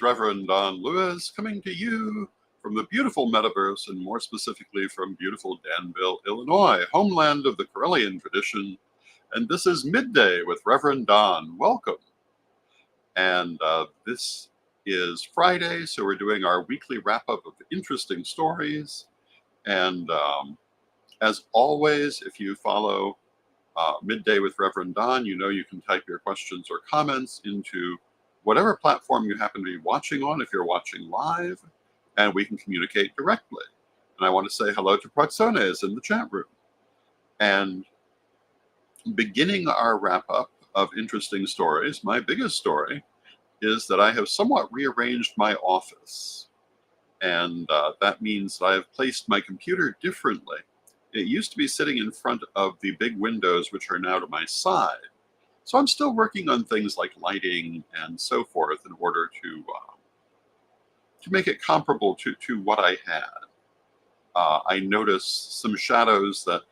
Reverend Don Lewis, coming to you from the beautiful metaverse, and more specifically from beautiful Danville, Illinois, homeland of the Correllian tradition. And this is Midday with Reverend Don. Welcome. And this is Friday, so we're doing our weekly wrap-up of interesting stories. And as always, if you follow Midday with Reverend Don, you know you can type your questions or comments into whatever platform you happen to be watching on, if you're watching live, and we can communicate directly. And I want to say hello to Proxones in the chat room. And beginning our wrap-up of interesting stories, my biggest story is that I have somewhat rearranged my office. And that means that I have placed my computer differently. It used to be sitting in front of the big windows, which are now to my side. So I'm still working on things like lighting and so forth in order to make it comparable to what I had. I noticed some shadows that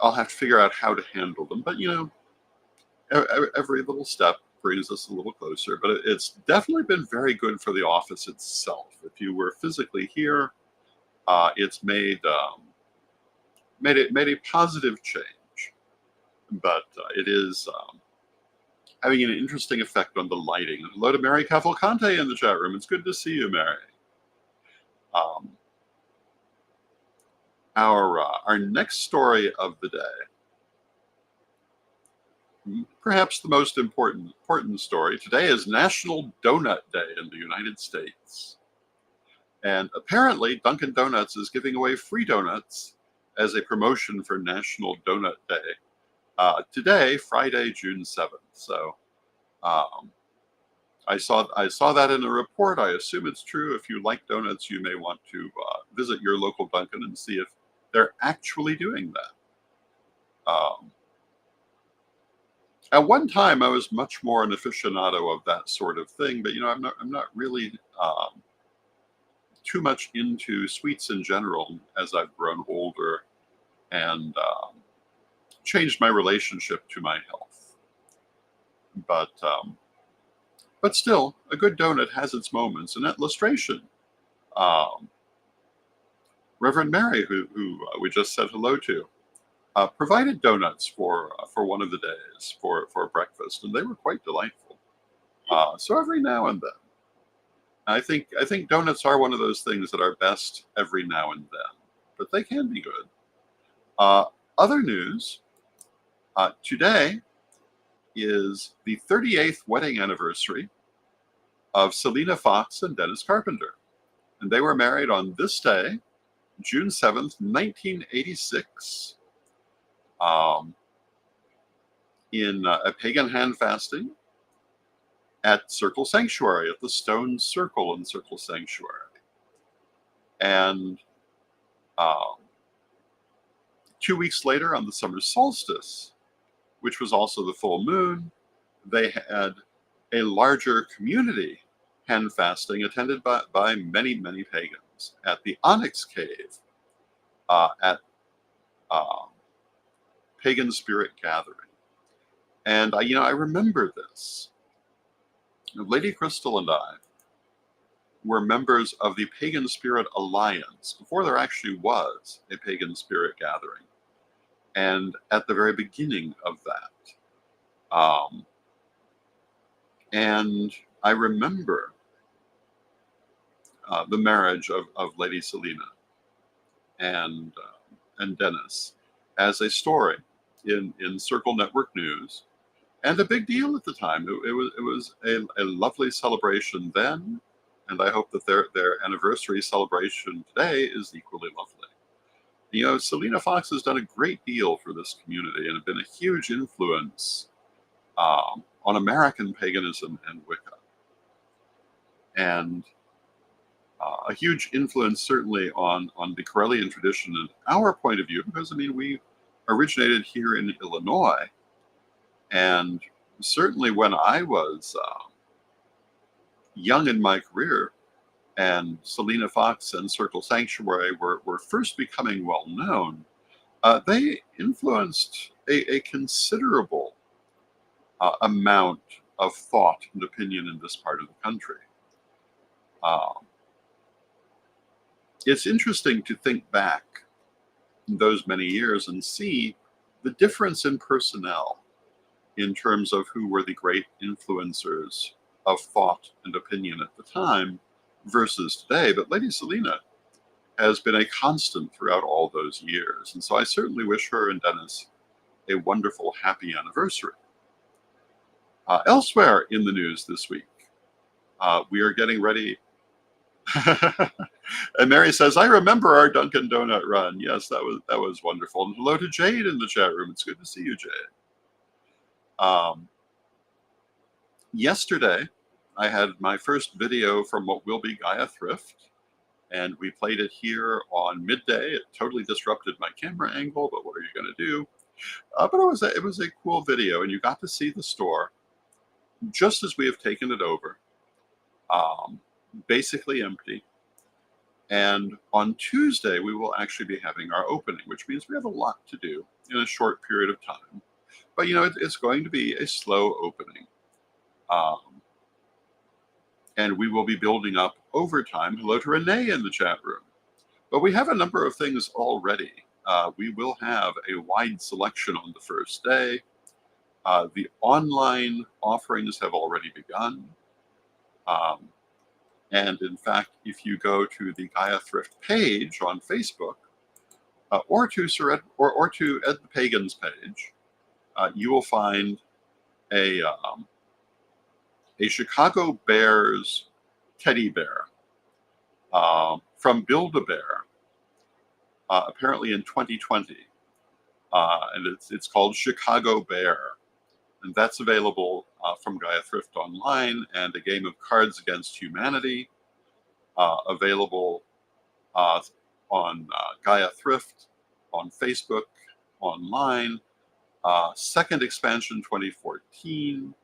I'll have to figure out how to handle them. But, you know, every little step brings us a little closer. But it's definitely been very good for the office itself. If you were physically here, it's made a positive change, but it is having an interesting effect on the lighting. Hello to Mary Cavalcante in the chat room. It's good to see you, Mary. Our next story of the day, perhaps the most important story today, is National Donut Day in the United States. And apparently Dunkin' Donuts is giving away free donuts as a promotion for National Donut Day today, Friday, June 7th. So I saw that in a report. I assume it's true. If you like donuts, you may want to visit your local Dunkin' and see if they're actually doing that. At one time, I was much more an aficionado of that sort of thing, but you know, I'm not really too much into sweets in general as I've grown older and changed my relationship to my health. But still, a good donut has its moments. And at Lustration, Reverend Mary, who we just said hello to, provided donuts for one of the days for breakfast, and they were quite delightful. So every now and then, I think donuts are one of those things that are best every now and then, but they can be good. Other news, today is the 38th wedding anniversary of Selena Fox and Dennis Carpenter. And they were married on this day, June 7th, 1986, in a pagan hand fasting at Circle Sanctuary, at the Stone Circle in Circle Sanctuary. And 2 weeks later, on the summer solstice, which was also the full moon, they had a larger community hand fasting attended by many, many pagans at the Onyx Cave at Pagan Spirit Gathering. And I remember this. Lady Crystal and I were members of the Pagan Spirit Alliance before there actually was a Pagan Spirit Gathering. And at the very beginning of that. And I remember the marriage of Lady Selena and Dennis as a story in Circle Network News, and a big deal at the time. It was a lovely celebration then, and I hope that their anniversary celebration today is equally lovely. You know, Selena Fox has done a great deal for this community and have been a huge influence on American paganism and Wicca. And a huge influence certainly on the Correllian tradition and our point of view, because, I mean, we originated here in Illinois. And certainly when I was young in my career, and Selena Fox and Circle Sanctuary were first becoming well known, they influenced a considerable amount of thought and opinion in this part of the country. It's interesting to think back those many years and see the difference in personnel in terms of who were the great influencers of thought and opinion at the time versus today. But Lady Selena has been a constant throughout all those years. And so I certainly wish her and Dennis a wonderful, happy anniversary. Elsewhere in the news this week, we are getting ready. And Mary says, I remember our Dunkin' Donut run. Yes, that was wonderful. And hello to Jade in the chat room. It's good to see you, Jade. Yesterday, I had my first video from what will be Gaia Thrift, and we played it here on Midday. It totally disrupted my camera angle, but what are you going to do? But it was a cool video, and you got to see the store just as we have taken it over, basically empty. And on Tuesday, we will actually be having our opening, which means we have a lot to do in a short period of time. But, you know, it's going to be a slow opening. And we will be building up over time. Hello to Renee in the chat room. But we have a number of things already. We will have a wide selection on the first day. The online offerings have already begun. And in fact, if you go to the Gaia Thrift page on Facebook, or to Ed the Pagan's page, you will find a Chicago Bears teddy bear from Build-A-Bear, apparently in 2020, and it's called Chicago Bear, and that's available from Gaia Thrift online, and a game of Cards Against Humanity available on Gaia Thrift, on Facebook, online, second expansion 2014,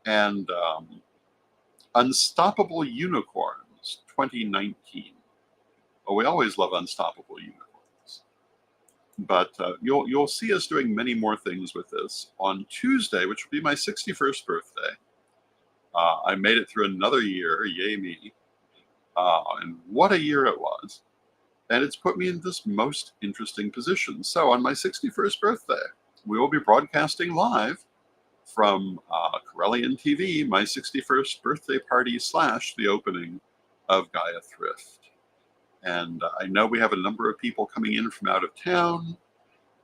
and Unstoppable Unicorns 2019. Oh, we always love Unstoppable Unicorns. But you'll see us doing many more things with this. On Tuesday, which will be my 61st birthday, I made it through another year, yay me. And what a year it was. And it's put me in this most interesting position. So on my 61st birthday, we will be broadcasting live from Corellian TV, my 61st birthday party / the opening of Gaia Thrift. And I know we have a number of people coming in from out of town,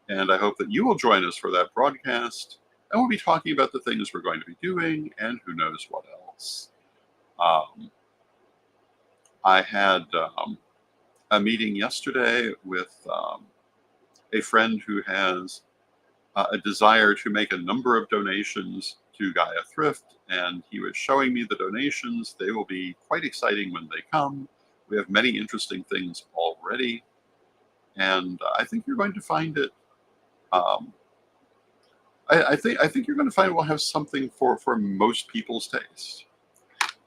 and I hope that you will join us for that broadcast. And we'll be talking about the things we're going to be doing and who knows what else. I had a meeting yesterday with a friend who has a desire to make a number of donations to Gaia Thrift, and he was showing me the donations. They will be quite exciting when they come. We have many interesting things already, and I think you're going to find it. I think you're going to find we'll have something for most people's taste,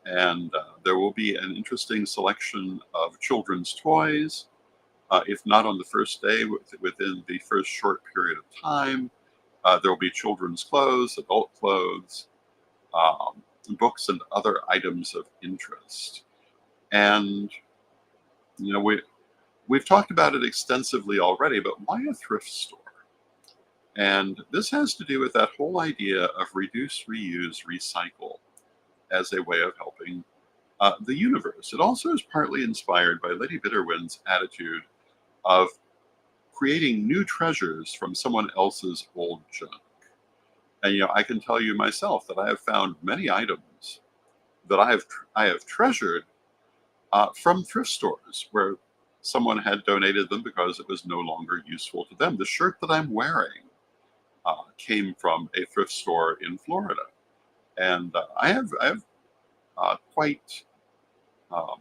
and there will be an interesting selection of children's toys. If not on the first day, within the first short period of time, there will be children's clothes, adult clothes, books, and other items of interest. And you know, we've talked about it extensively already, but why a thrift store? And this has to do with that whole idea of reduce, reuse, recycle as a way of helping the universe. It also is partly inspired by Lady Bitterwind's attitude of creating new treasures from someone else's old junk. And you know, I can tell you myself that I have found many items that I have treasured from thrift stores where someone had donated them because it was no longer useful to them. The shirt that I'm wearing came from a thrift store in Florida, and I have quite a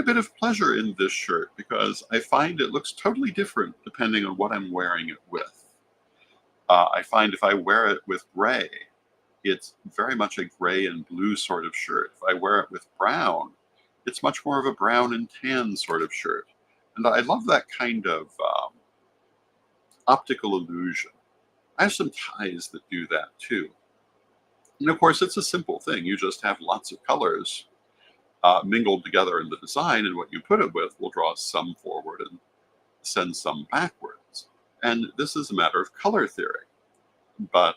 bit of pleasure in this shirt because I find it looks totally different depending on what I'm wearing it with. I find if I wear it with gray, it's very much a gray and blue sort of shirt. If I wear it with brown, it's much more of a brown and tan sort of shirt. And I love that kind of optical illusion. I have some ties that do that too. And of course, it's a simple thing. You just have lots of colors mingled together in the design, and what you put it with will draw some forward and send some backwards. And this is a matter of color theory, but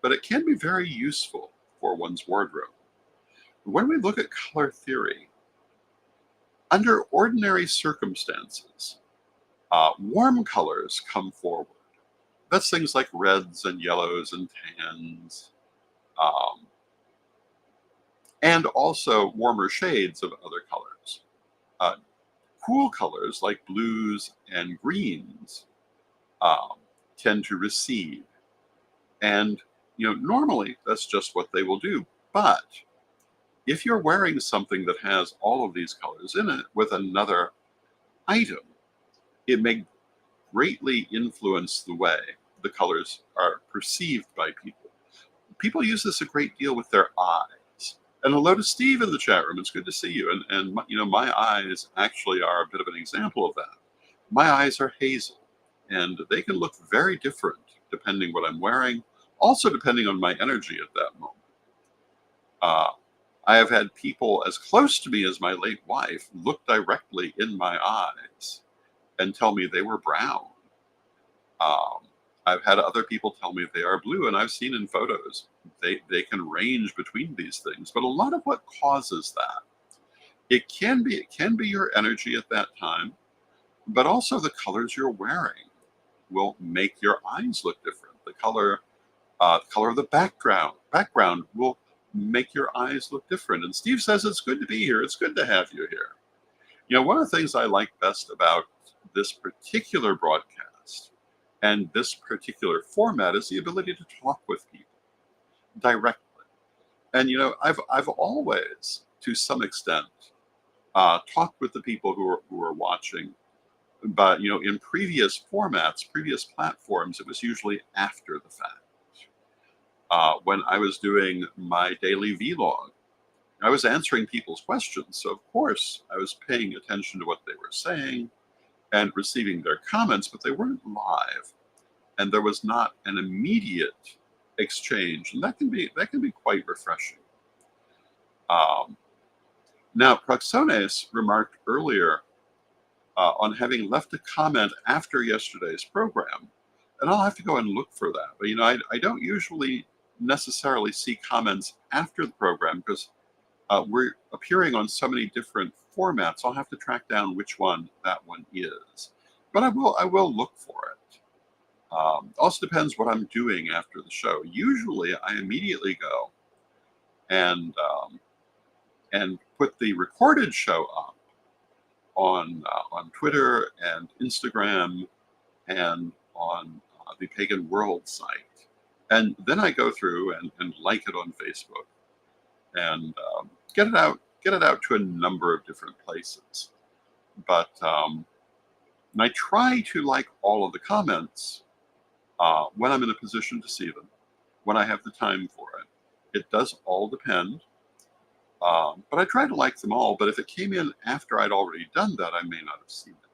it can be very useful for one's wardrobe. When we look at color theory, under ordinary circumstances, warm colors come forward. That's things like reds and yellows and tans, um, and also warmer shades of other colors. Uh, cool colors like blues and greens um, tend to recede. And, normally that's just what they will do. But if you're wearing something that has all of these colors in it with another item, it may greatly influence the way the colors are perceived by people. People use this a great deal with their eyes. And hello to Steve in the chat room. It's good to see you. And my eyes actually are a bit of an example of that. My eyes are hazel, and they can look very different depending what I'm wearing, also depending on my energy at that moment. I have had people as close to me as my late wife look directly in my eyes and tell me they were brown. I've had other people tell me they are blue, and I've seen in photos they can range between these things. But a lot of what causes that, it can be your energy at that time, but also the colors you're wearing will make your eyes look different. The color of the background will make your eyes look different. And Steve says it's good to be here. It's good to have you here. One of the things I like best about this particular broadcast and this particular format is the ability to talk with people directly. And I've always, to some extent, talked with the people who are watching. But in previous formats, previous platforms, it was usually after the fact. When I was doing my daily vlog, I was answering people's questions. So of course, I was paying attention to what they were saying and receiving their comments, but they weren't live, and there was not an immediate exchange, and that can be quite refreshing. Now, Proxones remarked earlier on having left a comment after yesterday's program, and I'll have to go and look for that. But I don't usually necessarily see comments after the program because we're appearing on so many different formats. I'll have to track down which one that one is, but I will look for it. Also depends what I'm doing after the show. Usually, I immediately go and put the recorded show up on Twitter and Instagram and on the Pagan World site, and then I go through and like it on Facebook and get it out to a number of different places. But and I try to like all of the comments when I'm in a position to see them, when I have the time for it. It does all depend. But I try to like them all. But if it came in after I'd already done that, I may not have seen it.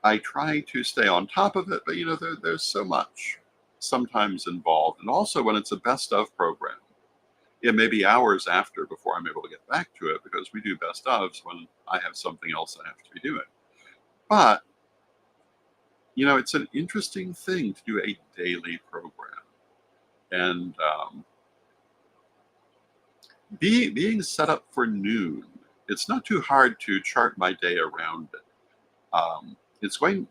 I try to stay on top of it, but there's so much sometimes involved. And also when it's a best of program, it may be hours after before I'm able to get back to it, because we do best ofs when I have something else I have to be doing. But, it's an interesting thing to do a daily program. And being set up for noon, it's not too hard to chart my day around it. It's going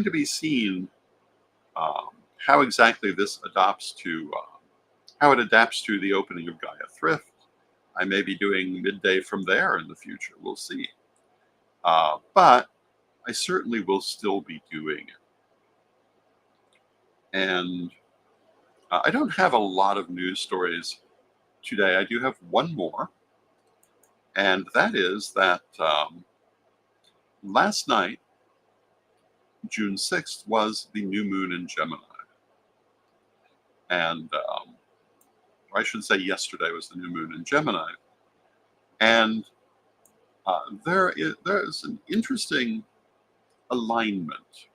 to be seen how exactly this adapts to how it adapts to the opening of Gaia Thrift. I may be doing midday from there in the future. We'll see. But I certainly will still be doing it. And I don't have a lot of news stories today. I do have one more. And that is that last night, June 6th, was the new moon in Gemini. And or I should say yesterday was the new moon in Gemini. And there is an interesting alignment.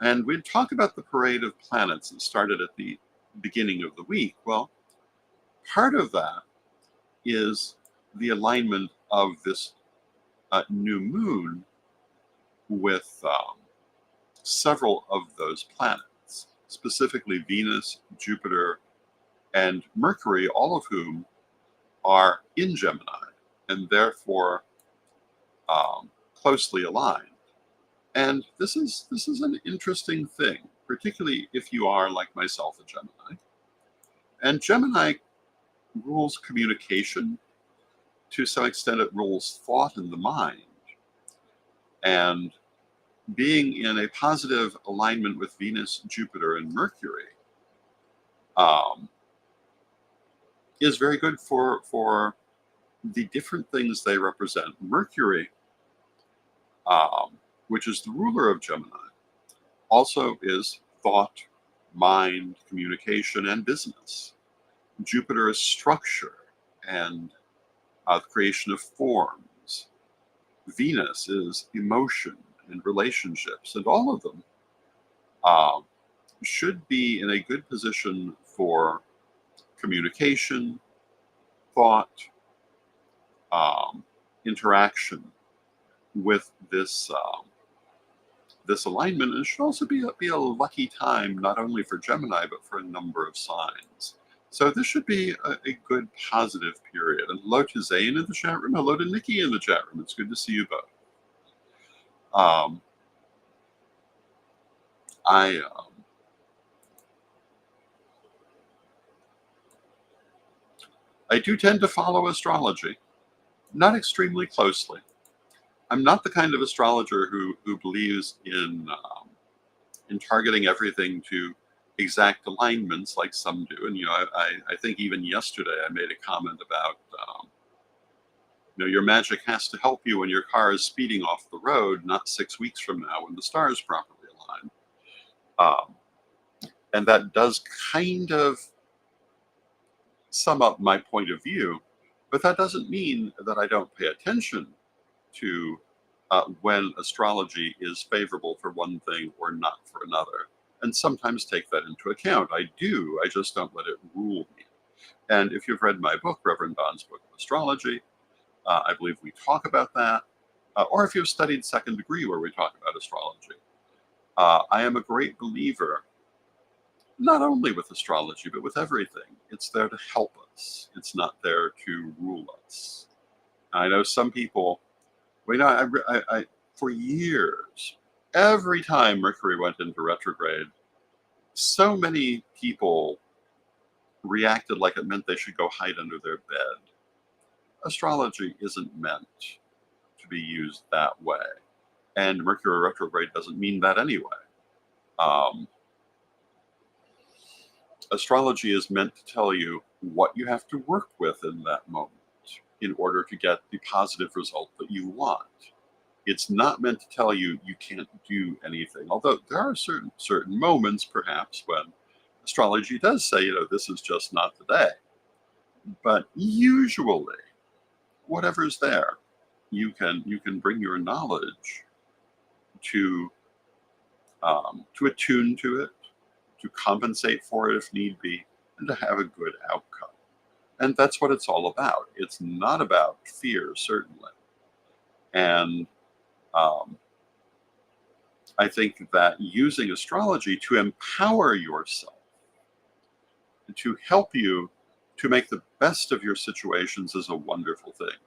And we'd talk about the parade of planets that started at the beginning of the week. Well, part of that is the alignment of this new moon with several of those planets, specifically Venus, Jupiter, and Mercury, all of whom are in Gemini and therefore closely aligned. And this is an interesting thing, particularly if you are, like myself, a Gemini. And Gemini rules communication. To some extent, it rules thought in the mind. And being in a positive alignment with Venus, Jupiter, and Mercury is very good for the different things they represent. Mercury, which is the ruler of Gemini, also is thought, mind, communication, and business. Jupiter is structure and the creation of forms. Venus is emotion and relationships, and all of them should be in a good position for communication, thought, interaction with this this alignment. And it should also be a lucky time, not only for Gemini, but for a number of signs. So this should be a good positive period. And hello to Zane in the chat room. Hello to Nikki in the chat room. It's good to see you both. I do tend to follow astrology, not extremely closely. I'm not the kind of astrologer who believes in targeting everything to exact alignments like some do. And I think even yesterday I made a comment about your magic has to help you when your car is speeding off the road, not 6 weeks from now when the stars properly align. And that does kind of sum up my point of view, but that doesn't mean that I don't pay attention to when astrology is favorable for one thing or not for another, and sometimes take that into account. I do, I just don't let it rule me. And if you've read my book, Rev Don's Book of Astrology, I believe we talk about that, or if you've studied Second Degree, where we talk about astrology. I am a great believer, not only with astrology, but with everything. It's there to help us. It's not there to rule us. I know some people, I for years, every time Mercury went into retrograde, so many people reacted like it meant they should go hide under their bed. Astrology isn't meant to be used that way. And Mercury retrograde doesn't mean that anyway. Astrology is meant to tell you what you have to work with in that moment in order to get the positive result that you want. It's not meant to tell you you can't do anything, although there are certain moments perhaps when astrology does say, this is just not the day. But usually, whatever's there, you can bring your knowledge to attune to it, to compensate for it if need be, and to have a good outcome. And that's what it's all about. It's not about fear, certainly. And I think that using astrology to empower yourself, to help you to make the best of your situations is a wonderful thing.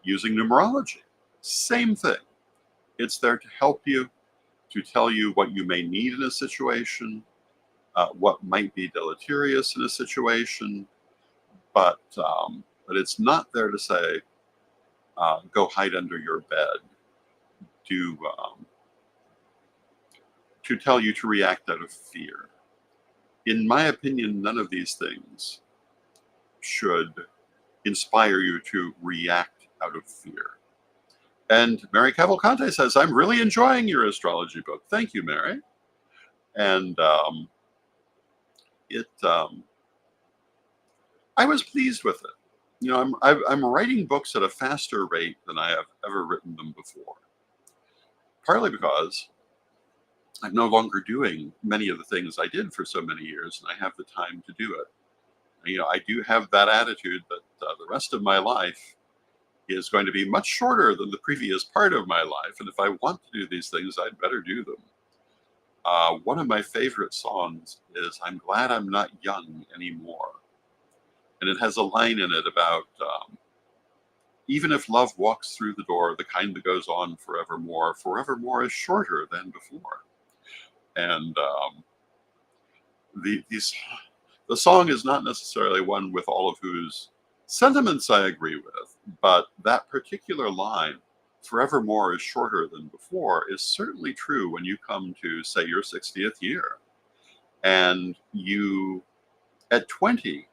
Using numerology, same thing. It's there to help you, to tell you what you may need in a situation, what might be deleterious in a situation, but it's not there to say, go hide under your bed, to tell you to react out of fear. In my opinion, none of these things should inspire you to react out of fear. And Mary Cavalcante says, I'm really enjoying your astrology book. Thank you, Mary. And I was pleased with it. I'm writing books at a faster rate than I have ever written them before. Partly because I'm no longer doing many of the things I did for so many years, and I have the time to do it. I do have that attitude that the rest of my life is going to be much shorter than the previous part of my life, and if I want to do these things, I'd better do them. One of my favorite songs is "I'm Glad I'm Not Young Anymore," and it has a line in it about even if love walks through the door, the kind that goes on forevermore, forevermore is shorter than before. And the song is not necessarily one with all of whose sentiments I agree with, but that particular line, forevermore is shorter than before, is certainly true when you come to, say, your 60th year. And you, at 20,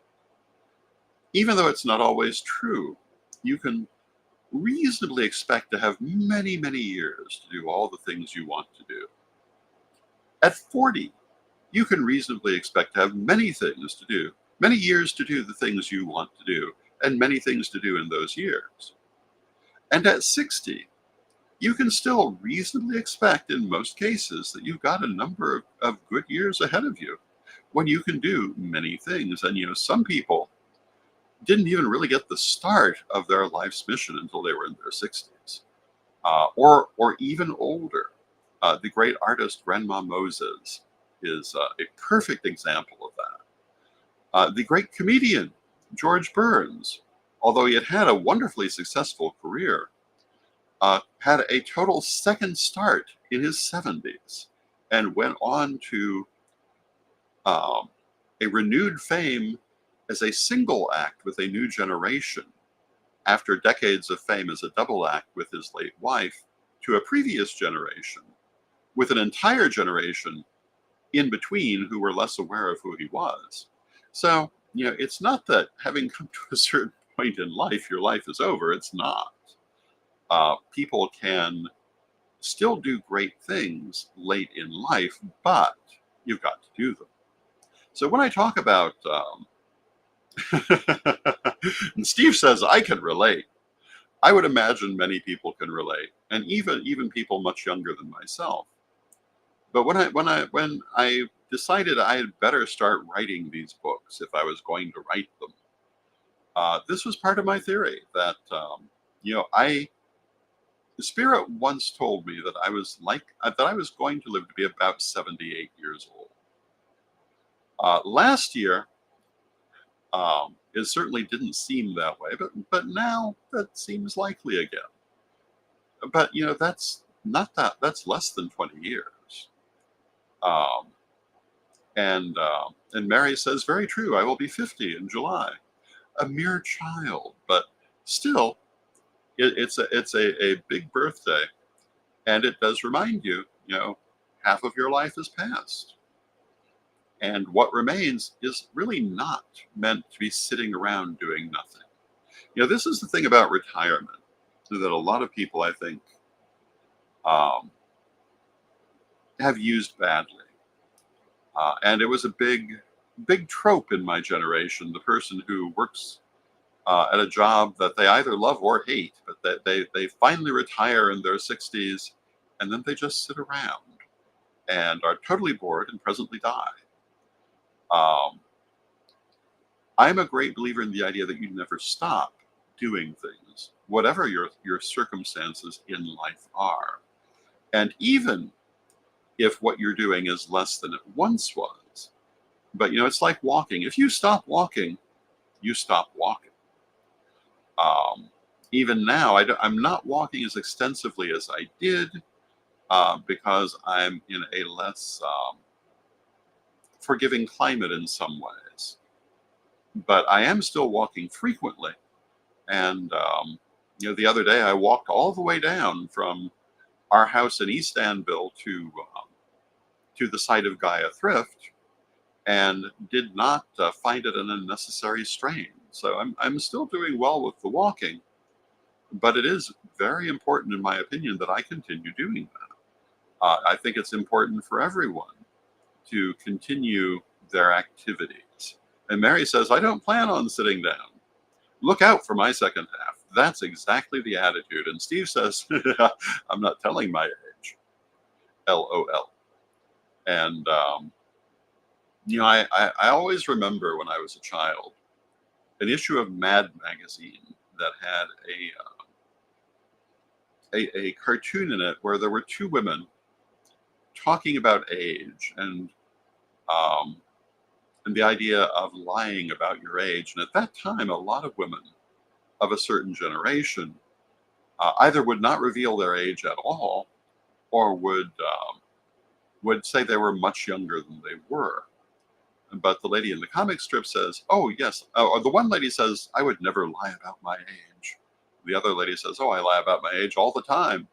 even though it's not always true, you can reasonably expect to have many, many years to do all the things you want to do. At 40, you can reasonably expect to have many things to do, many years to do the things you want to do, and many things to do in those years. And at 60, you can still reasonably expect, in most cases, that you've got a number of good years ahead of you when you can do many things. And, some people didn't even really get the start of their life's mission until they were in their 60s, or even older. The great artist Grandma Moses is a perfect example of that. The great comedian George Burns, although he had had a wonderfully successful career, had a total second start in his 70s and went on to a renewed fame as a single act with a new generation after decades of fame as a double act with his late wife to a previous generation with an entire generation in between who were less aware of who he was. So, it's not that having come to a certain point in life, your life is over. It's not. People can still do great things late in life, but you've got to do them. So when I talk about, and Steve says I can relate, I would imagine many people can relate, and even people much younger than myself. But when I decided I had better start writing these books if I was going to write them, this was part of my theory that the spirit once told me that I was going to live to be about 78 years old. Last year, it certainly didn't seem that way, but now that seems likely again. But that's not that. That's less than 20 years. And Mary says, very true. I will be 50 in July, a mere child, but still, it's a big birthday, and it does remind you, half of your life is past, and what remains is really not meant to be sitting around doing nothing. This is the thing about retirement that a lot of people, I think, have used badly. And it was a big trope in my generation, the person who works at a job that they either love or hate, but that they finally retire in their 60s, and then they just sit around and are totally bored and presently die. I'm a great believer in the idea that you never stop doing things, whatever your circumstances in life are. And even if what you're doing is less than it once was. But, it's like walking. If you stop walking, you stop walking. Even now, I'm not walking as extensively as I did because I'm in a less forgiving climate in some ways. But I am still walking frequently. And, the other day I walked all the way down from our house in East Anvil to the site of Gaia Thrift, and did not find it an unnecessary strain. So I'm still doing well with the walking, but it is very important, in my opinion, that I continue doing that. I think it's important for everyone to continue their activities. And Mary says, I don't plan on sitting down. Look out for my second half. That's exactly the attitude. And Steve says, I'm not telling my age. LOL. And, I always remember when I was a child, an issue of Mad magazine that had a cartoon in it where there were two women talking about age um, and the idea of lying about your age. And at that time, a lot of women of a certain generation either would not reveal their age at all, or would say they were much younger than they were. But the lady in the comic strip says, "Oh yes," or the one lady says, "I would never lie about my age." The other lady says, "Oh, I lie about my age all the time.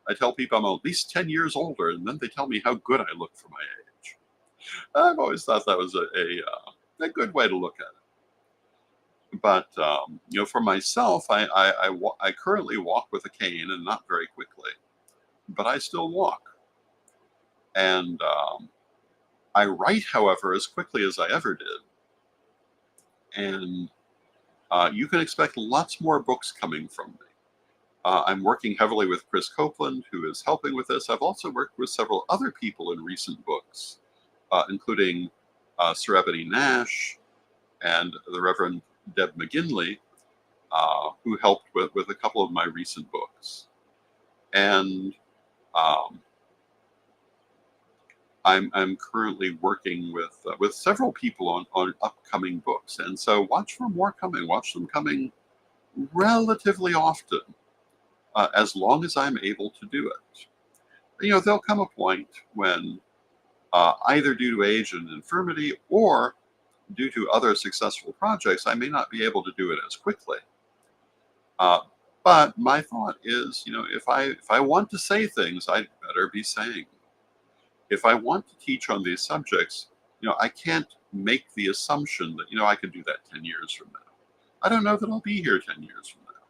I tell people I'm at least 10 years older, and then they tell me how good I look for my age." I've always thought that was a good way to look at it. But for myself, I currently walk with a cane and not very quickly, but I still walk. And I write, however, as quickly as I ever did. And you can expect lots more books coming from me. I'm working heavily with Chris Copeland, who is helping with this. I've also worked with several other people in recent books, including Sir Ebony Nash and the Reverend Deb McGinley, who helped with a couple of my recent books. And I'm currently working with several people on upcoming books, and so watch for more coming. Watch them coming relatively often, as long as I'm able to do it. There'll come a point when, either due to age and infirmity or due to other successful projects, I may not be able to do it as quickly. But my thought is, if I want to say things, I'd better be saying. If I want to teach on these subjects, I can't make the assumption that, I could do that 10 years from now. I don't know that I'll be here 10 years from now.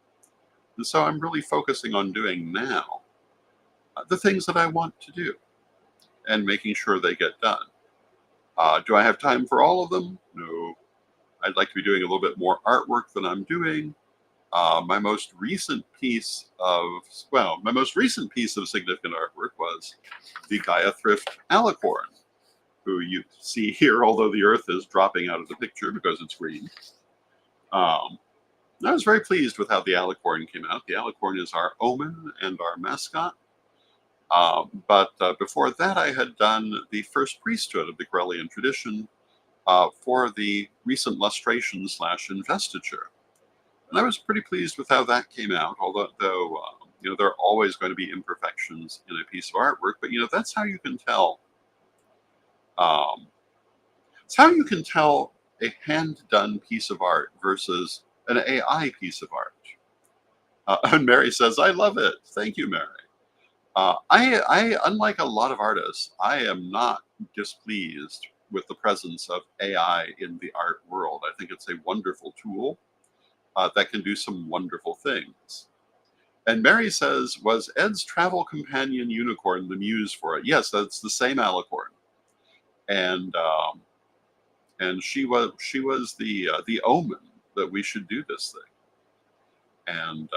And so I'm really focusing on doing now the things that I want to do and making sure they get done. Do I have time for all of them? No. I'd like to be doing a little bit more artwork than I'm doing. My most recent piece of significant artwork was the Gaia Thrift Alicorn, who you see here, although the Earth is dropping out of the picture because it's green. I was very pleased with how the Alicorn came out. The Alicorn is our omen and our mascot. But before that, I had done the first priesthood of the Corellian tradition for the recent lustration / investiture. And I was pretty pleased with how that came out, although there are always going to be imperfections in a piece of artwork. But that's how you can tell. It's how you can tell a hand-done piece of art versus an AI piece of art. And Mary says, "I love it." Thank you, Mary. I, unlike a lot of artists, I am not displeased with the presence of AI in the art world. I think it's a wonderful tool that can do some wonderful things. And Mary says, "Was Ed's travel companion unicorn the muse for it?" Yes, that's the same alicorn. And she was the omen that we should do this thing. And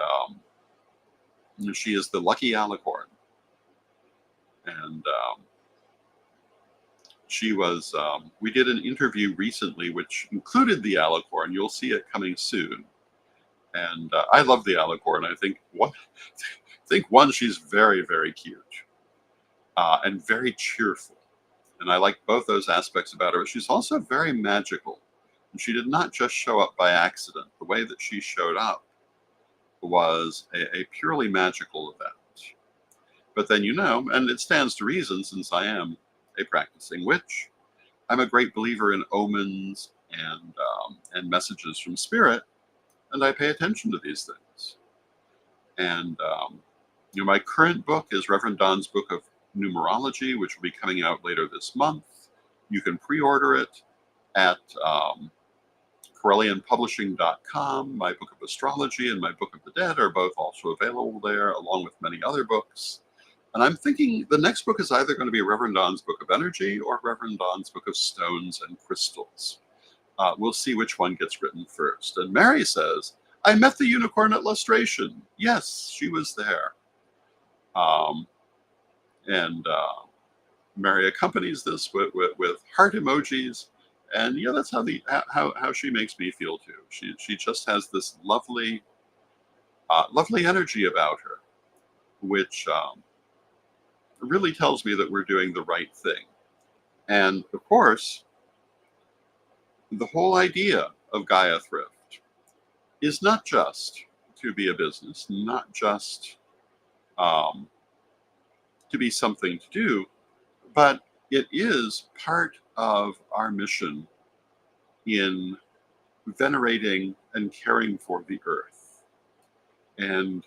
she is the lucky alicorn. And she was. We did an interview recently which included the alicorn. You'll see it coming soon. And I love the alicorn. I think one, she's very, very cute and very cheerful. And I like both those aspects about her. She's also very magical. And she did not just show up by accident. The way that she showed up was a purely magical event. But then, and it stands to reason, since I am a practicing witch, I'm a great believer in omens and messages from spirit. And I pay attention to these things. And, my current book is Rev Don's book of numerology, which will be coming out later this month. You can pre-order it at CorellianPublishing.com. My book of astrology and my book of the dead are both also available there, along with many other books. And I'm thinking the next book is either going to be Rev Don's book of energy or Rev Don's book of stones and crystals. We'll see which one gets written first. And Mary says, "I met the unicorn at lustration." Yes, she was there. And Mary accompanies this with heart emojis. And yeah, that's how she makes me feel too. She just has this lovely energy about her, which really tells me that we're doing the right thing. And of course, the whole idea of Gaia Thrift is not just to be a business, not just um, to be something to do, but it is part of our mission in venerating and caring for the earth and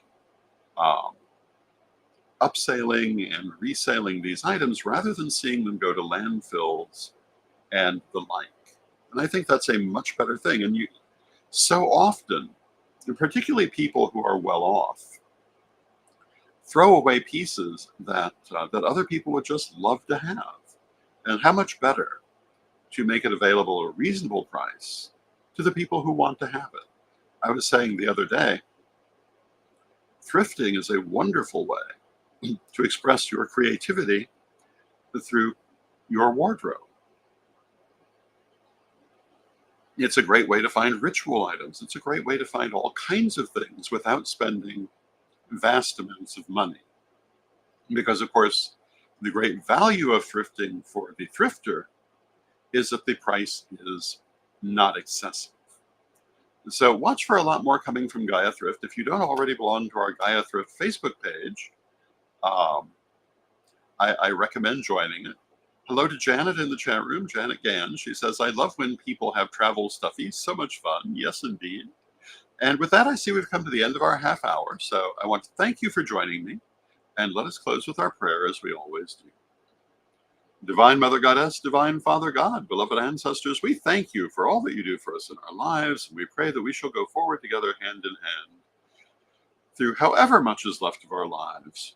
um, upselling and reselling these items rather than seeing them go to landfills and the like. And I think that's a much better thing. And you so often, and particularly people who are well off, throw away pieces that other people would just love to have. And how much better to make it available at a reasonable price to the people who want to have it. I was saying the other day, thrifting is a wonderful way to express your creativity through your wardrobe. It's a great way to find ritual items. It's a great way to find all kinds of things without spending vast amounts of money. Because, of course, the great value of thrifting for the thrifter is that the price is not excessive. So watch for a lot more coming from Gaia Thrift. If you don't already belong to our Gaia Thrift Facebook page, I recommend joining it. Hello to Janet in the chat room, Janet Gann. She says, I love when people have travel stuffies. So much fun. Yes, indeed. And with that, I see we've come to the end of our half hour. So I want to thank you for joining me. And let us close with our prayer as we always do. Divine Mother Goddess, Divine Father God, beloved ancestors, we thank you for all that you do for us in our lives. And we pray that we shall go forward together hand in hand through however much is left of our lives,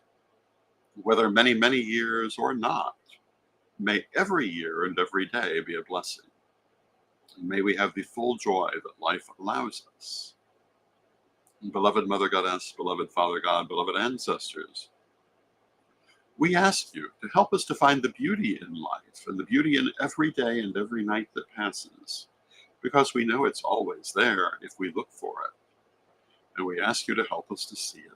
whether many, many years or not. May every year and every day be a blessing. And may we have the full joy that life allows us. And beloved Mother Goddess, beloved Father God, beloved ancestors, we ask you to help us to find the beauty in life and the beauty in every day and every night that passes, because we know it's always there if we look for it. And we ask you to help us to see it.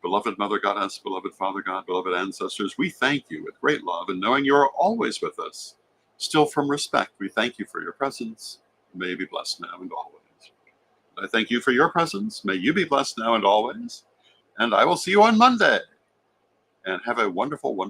Beloved Mother Goddess, beloved Father God, beloved ancestors, we thank you with great love, and knowing you are always with us, still from respect, we thank you for your presence. May you be blessed now and always. I thank you for your presence. May you be blessed now and always. And I will see you on Monday. And have a wonderful, wonderful